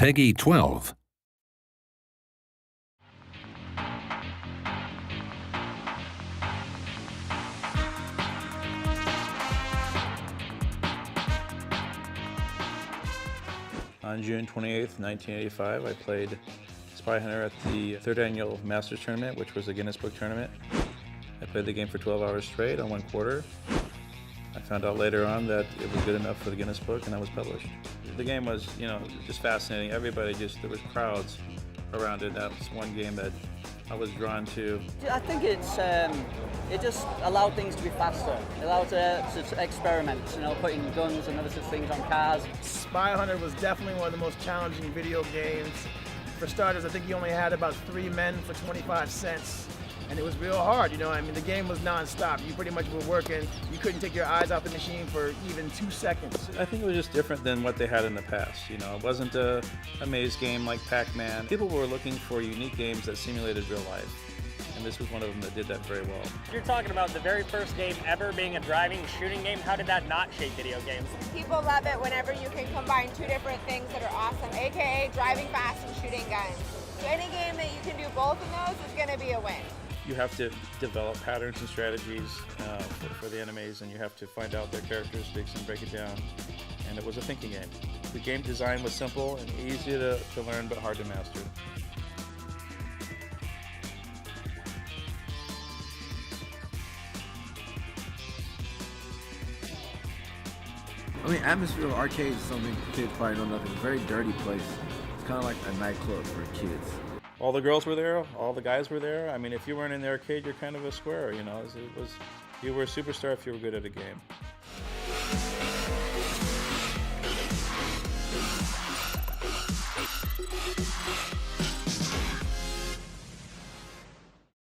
Peggy 12. On June 28th, 1985, I played Spy Hunter at the 3rd Annual Masters Tournament, which was a Guinness Book tournament. I played the game for 12 hours straight on 1 quarter. I found out later on that it was good enough for the Guinness Book, and I was published. The game was, just fascinating. There was crowds around it. That was one game that I was drawn to. I think it just allowed things to be faster. It allowed to experiment, putting guns and other such things on cars. Spy Hunter was definitely one of the most challenging video games. For starters, I think you only had about 3 men for 25 cents. And it was real hard, the game was non-stop. You pretty much were working. You couldn't take your eyes off the machine for even 2 seconds. I think it was just different than what they had in the past. It wasn't a maze game like Pac-Man. People were looking for unique games that simulated real life. And this was one of them that did that very well. You're talking about the very first game ever being a driving shooting game. How did that not shape video games? People love it whenever you can combine 2 different things that are awesome, aka driving fast and shooting guns. So any game that you can do both of those is going to be a win. You have to develop patterns and strategies for the enemies, and you have to find out their characteristics and break it down. And it was a thinking game. The game design was simple and easy to learn, but hard to master. Atmosphere of arcades is something kids probably know nothing. It's a very dirty place. It's kind of like a nightclub for kids. All the girls were there, all the guys were there. If you weren't in the arcade, you're kind of a square, you were a superstar if you were good at a game.